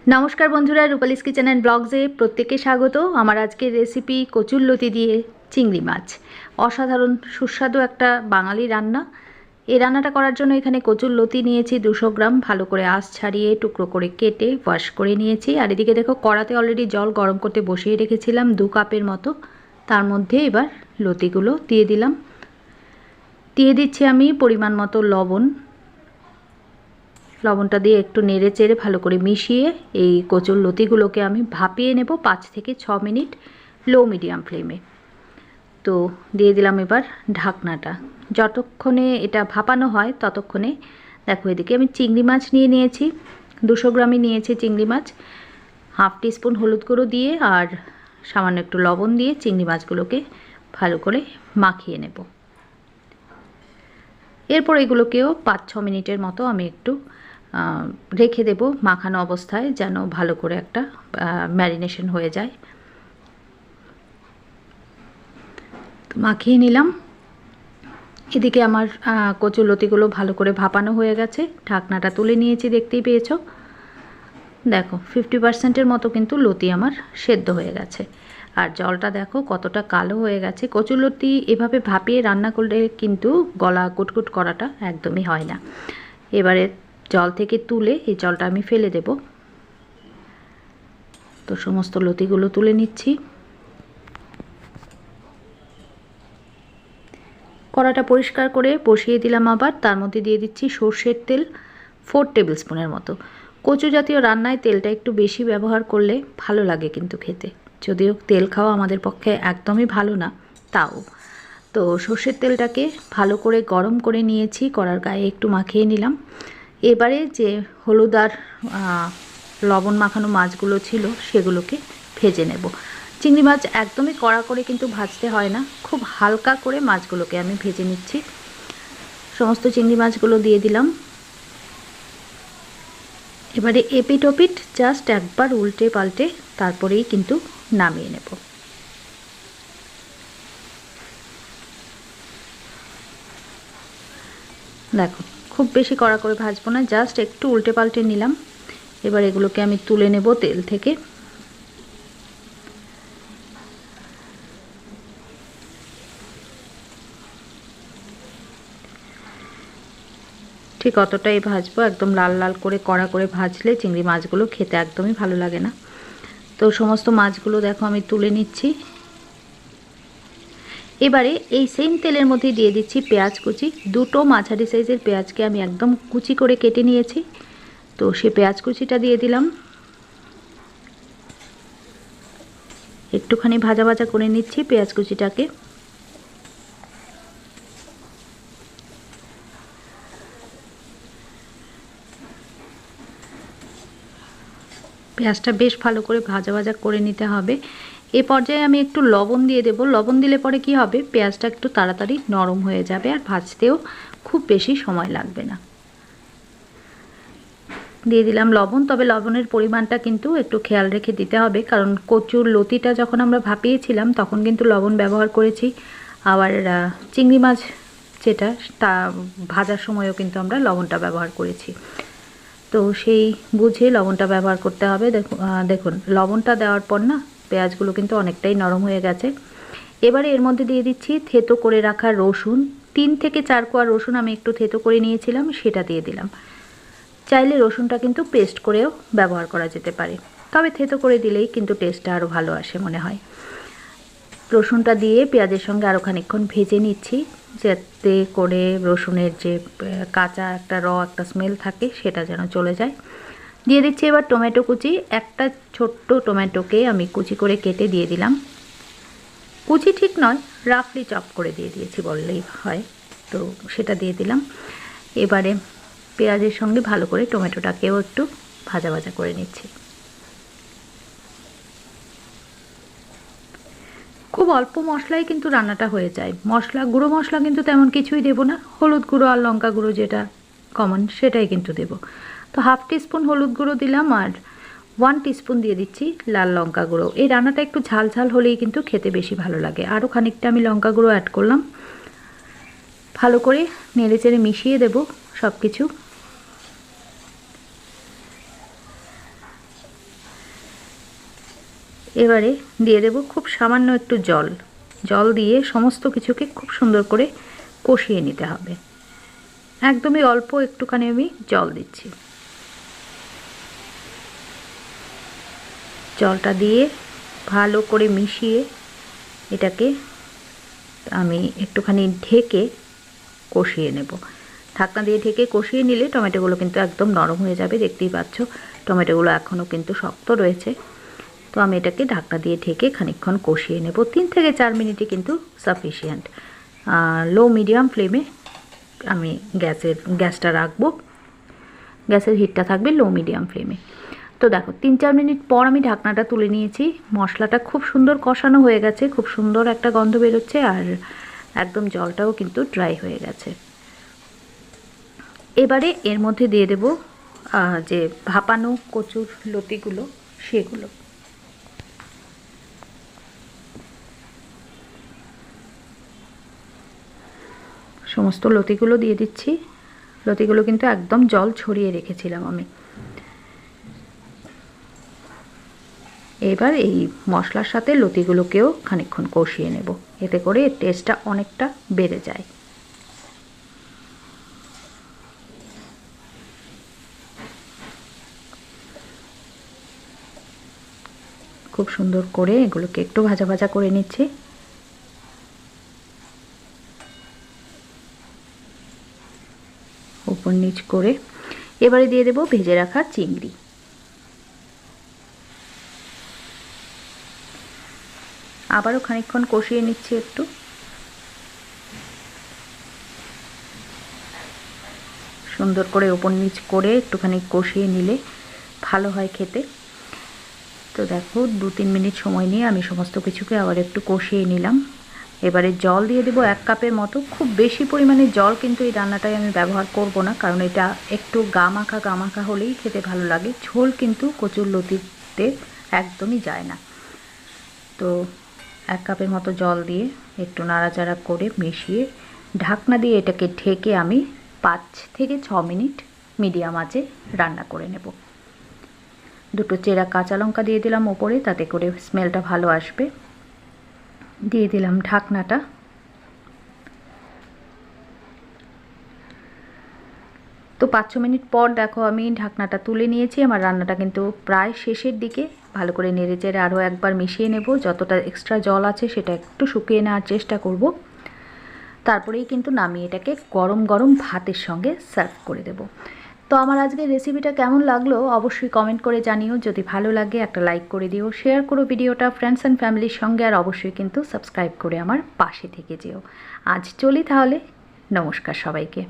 नमस्कार बंधुरा रूपालिस kitchen and ब्लग्से प्रत्येके स्वागत। आमार आजकेर रेसिपि कचुर लति दिए चिंगड़ी माछ। असाधारण सुस्वादु एकटा बांगाली रान्ना। এই রান্নাটা করার জন্য এখানে কচুর লতি নিয়েছি 200 গ্রাম, ভালো করে আঁশ ছাড়িয়ে টুকরো করে কেটে ওয়াশ করে নিয়েছি। আর এদিকে দেখো কড়াতে অলরেডি জল গরম করতে বসিয়ে রেখেছিলাম 2 কাপের মতো। তার মধ্যে এবার লতিগুলো দিয়ে দিলাম। দিয়ে দিচ্ছি আমি পরিমাণ মতো লবণ। লবণটা দিয়ে একটু নেড়ে চেড়ে ভালো করে মিশিয়ে এই কচুর লতিগুলোকে আমি ভাপিয়ে নেব 5 থেকে 6 মিনিট লো মিডিয়াম ফ্লেমে। তো দিয়ে দিলাম এবার ঢাকনাটা। যতক্ষণে এটা ভাপানো হয় ততক্ষণে দেখো এদিকে আমি চিংড়ি মাছ নিয়েছি 200 গ্রামই নিয়েছি চিংড়ি মাছ। হাফ টিস্পুন হলুদ গুঁড়ো দিয়ে আর সামান্য একটু লবণ দিয়ে চিংড়ি মাছগুলোকে ভালো করে মাখিয়ে নেব। এরপর এগুলোকেও 5-6 মিনিটের মতো আমি একটু রেখে দেব মাখানো অবস্থায়, যেন ভালো করে একটা ম্যারিনেশন হয়ে যায়। তো মাখিয়ে নিলাম। এদিকে আমার কচুর লতিগুলো ভালো করে ভাপানো হয়ে গেছে। ঢাকনাটা তুলে নিয়েছি, দেখতেই পেয়েছো। দেখো 50%-এর মতো কিন্তু লতি আমার সেদ্ধ হয়ে গেছে। আর জলটা দেখো কতটা কালো হয়ে গেছে। কচুর লতি এভাবে ভাপিয়ে রান্না করলে কিন্তু গলা কুটকুট করাটা একদমই হয় না। এবারে জল থেকে তুলে এই জলটা আমি ফেলে দেব। তো সমস্ত লতিগুলো তুলে নিচ্ছি। কড়াটা পরিষ্কার করে বসিয়ে দিলাম। আবার তার মধ্যে দিয়ে দিচ্ছি সর্ষের তেল 4 টেবিল স্পুনের মতো। কচু জাতীয় রান্নায় তেলটা একটু বেশি ব্যবহার করলে ভালো লাগে কিন্তু খেতে, যদিও তেল খাওয়া আমাদের পক্ষে একদমই ভালো না, তাও। তো সর্ষের তেলটাকে ভালো করে গরম করে নিয়েছি, কড়ার গায়ে একটু মাখিয়ে নিলাম। এবারে যে হলুদ আর লবণ মাখানো মাছগুলো ছিল সেগুলোকে ভেজে নেব। চিংড়ি মাছ একদমই কড়া করে কিন্তু ভাজতে হয় না, খুব হালকা করে মাছগুলোকে আমি ভেজে নিচ্ছি। সমস্ত চিংড়ি মাছগুলো দিয়ে দিলাম। এবারে এপিট ওপিট জাস্ট একবার উল্টে পাল্টে তারপরেই কিন্তু নামিয়ে নেব। দেখো খুব বেশি কড়া করে ভাজবো না, জাস্ট একটু উল্টে পাল্টে নিলাম। এবার এগুলোকে আমি তুলে নেব তেল থেকে। ঠিক অতটাই ভাজবো, একদম লাল লাল করে কড়া করে ভাজলে চিংড়ি মাছগুলো খেতে একদমই ভালো লাগে না। তো সমস্ত মাছগুলো দেখো আমি তুলে নিচ্ছি। এবারে এই সেম তেলের মধ্যে দিয়ে দিচ্ছি পেঁয়াজ কুচি। 2টো মাঝারি সাইজের পেঁয়াজকে আমি একদম কুচি করে কেটে নিয়েছি। তো সেই পেঁয়াজ কুচিটা দিয়ে দিলাম। একটুখানি ভাজা ভাজা করে নিচ্ছি পেঁয়াজ কুচিটাকে। পেঁয়াজটা বেশ ভালো করে ভাজা ভাজা করে নিতে হবে। এ পর্যায়ে আমি একটু লবণ দিয়ে দেব। লবণ দিলে পরে কি হবে, পেঁয়াজটা একটু তাড়াতাড়ি নরম হয়ে যাবে আর ভাজতেও খুব বেশি সময় লাগবে না। দিয়ে দিলাম লবণ, তবে লবণের পরিমাণটা কিন্তু একটু খেয়াল রেখে দিতে হবে, কারণ কচুর লতিটা যখন আমরা ভাপিয়েছিলাম তখন কিন্তু লবণ ব্যবহার করেছি। আবার চিংড়ি মাছ যেটা তা ভাজার সময়ও কিন্তু আমরা লবণটা ব্যবহার করেছি। তো সেই বুঝে লবণটা ব্যবহার করতে হবে। দেখুন লবণটা দেওয়ার পর না পেঁয়াজগুলো কিন্তু অনেকটাই নরম হয়ে গেছে। এবারে এর মধ্যে দিয়ে দিচ্ছি থেতো করে রাখা রসুন। 3 থেকে 4 কোয়া রসুন আমি একটু থেতো করে নিয়েছিলাম, সেটা দিয়ে দিলাম। চাইলে রসুনটা কিন্তু পেস্ট করেও ব্যবহার করা যেতে পারে, তবে থেতো করে দিলেই কিন্তু টেস্টটা আরও ভালো আসে মনে হয়। রসুনটা দিয়ে পেঁয়াজের সঙ্গে আরও খানিকক্ষণ ভেজে নিচ্ছি, যাতে করে রসুনের যে কাঁচা একটা একটা স্মেল থাকে সেটা যেন চলে যায়। দিয়ে দিচ্ছি এবার টমেটো কুচি। একটা ছোট্ট টমেটোকে আমি কুচি করে কেটে দিয়ে দিলাম। কুচি ঠিক নয়, রাফলি চপ করে দিয়ে দিয়েছি বললেই হয়। তো সেটা দিয়ে দিলাম। এবারে পেঁয়াজের সঙ্গে ভালো করে টমেটোটাকেও একটু ভাজা ভাজা করে নিচ্ছি। খুব অল্প মশলাই কিন্তু রান্নাটা হয়ে যায়। গুঁড়ো মশলা কিন্তু তেমন কিছুই দেব না, হলুদ গুঁড়ো আর লঙ্কা গুঁড়ো যেটা কমন সেটাই কিন্তু দেব। তো হাফ টিস্পুন হলুদ গুঁড়ো দিলাম আর 1 টিস্পুন দিয়ে দিচ্ছি লাল লঙ্কা গুঁড়ো। এই রান্নাটা একটু ঝাল ঝাল হলেই কিন্তু খেতে বেশি ভালো লাগে। আরও খানিকটা আমি লঙ্কা গুঁড়ো অ্যাড করলাম। ভালো করে নেড়ে চেড়ে মিশিয়ে দেব সব কিছু। এবারে দিয়ে দেব খুব সামান্য একটু জল। জল দিয়ে সমস্ত কিছুকে খুব সুন্দর করে কষিয়ে নিতে হবে। একদমই অল্প একটুখানি আমি জল দিচ্ছি। জলটা দিয়ে ভালো করে মিশিয়ে এটাকে আমি একটুখানি ঢেকে কষিয়ে নেব। ঢাকনা দিয়ে ঢেকে কষিয়ে নিলে টমেটোগুলো কিন্তু একদম নরম হয়ে যাবে। দেখতেই পাচ্ছ টমেটোগুলো এখনও কিন্তু শক্ত রয়েছে। তো আমি এটাকে ঢাকনা দিয়ে ঢেকে খানিকক্ষণ কষিয়ে নেব। 3 থেকে 4 মিনিটই কিন্তু সাফিসিয়েন্ট। লো মিডিয়াম ফ্লেমে আমি গ্যাসটা রাখবো। গ্যাসের হিটটা থাকবে লো মিডিয়াম ফ্লেমে। তো দেখো 3-4 মিনিট পর আমি ঢাকনাটা তুলে নিয়েছি। মশলাটা খুব সুন্দর কষানো হয়ে গেছে, খুব সুন্দর একটা গন্ধ বেরোচ্ছে, আর একদম জলটাও কিন্তু ড্রাই হয়ে গেছে। এবারে এর মধ্যে দিয়ে দেব যে ভাপানো কচুর লতিগুলো, সেগুলো। সমস্ত লতিগুলো দিয়ে দিচ্ছি। লতিগুলো কিন্তু একদম জল ছড়িয়ে রেখেছিলাম আমি। এবার এই মশলার সাথে লতিগুলোকেও খানিকক্ষণ কষিয়ে নেব, এতে করে এর টেস্টটা অনেকটা বেড়ে যায়। খুব সুন্দর করে এগুলোকে একটু ভাজা ভাজা করে নিচ্ছি। উপর নিচ করে এবারে দিয়ে দেব ভেজে রাখা চিংড়ি। আবারও খানিকক্ষণ কষিয়ে নিচ্ছি একটু। সুন্দর করে ওপর নিচ করে একটুখানি কষিয়ে নিলে ভালো হয় খেতে। তো দেখো 2-3 মিনিট সময় নিয়ে আমি সমস্ত কিছুকে আবার একটু কষিয়ে নিলাম। এবারে জল দিয়ে দেবো 1 কাপের মতো। খুব বেশি পরিমাণে জল কিন্তু এই রান্নাটায় আমি ব্যবহার করব না, কারণ এটা একটু গামাখা হলেই খেতে ভালো লাগে। ঝোল কিন্তু কচুর লতিতে একদমই যায় না। তো 1 কাপের মতো জল দিয়ে একটু নাড়াচাড়া করে মিশিয়ে ঢাকনা দিয়ে এটাকে ঢেকে আমি 5 থেকে 6 মিনিট মিডিয়াম আঁচে রান্না করে নেব। 2টো চেরা কাঁচা লঙ্কা দিয়ে দিলাম ওপরে, তাতে করে স্মেলটা ভালো আসবে। দিয়ে দিলাম ঢাকনাটা। তো 5-6 মিনিট পর দেখো আমি ঢাকনাটা তুলে নিয়েছি। আমার রান্নাটা কিন্তু প্রায় শেষের দিকে। ভালো করে নেড়েচেড়ে আরও একবার মিশিয়ে নেব। যতটা এক্সট্রা জল আছে সেটা একটু শুকিয়ে নেওয়ার চেষ্টা করব। তারপরেই কিন্তু নামিয়ে এটাকে গরম গরম ভাতের সঙ্গে সার্ভ করে দেব। তো আমার আজকের রেসিপিটা কেমন লাগলো অবশ্যই কমেন্ট করে জানিও। যদি ভালো লাগে একটা লাইক করে দিও, শেয়ার করো ভিডিওটা ফ্রেন্ডস অ্যান্ড ফ্যামিলির সঙ্গে, আর অবশ্যই কিন্তু সাবস্ক্রাইব করে আমার পাশে থেকে যেও। আজ চলি তাহলে, নমস্কার সবাইকে।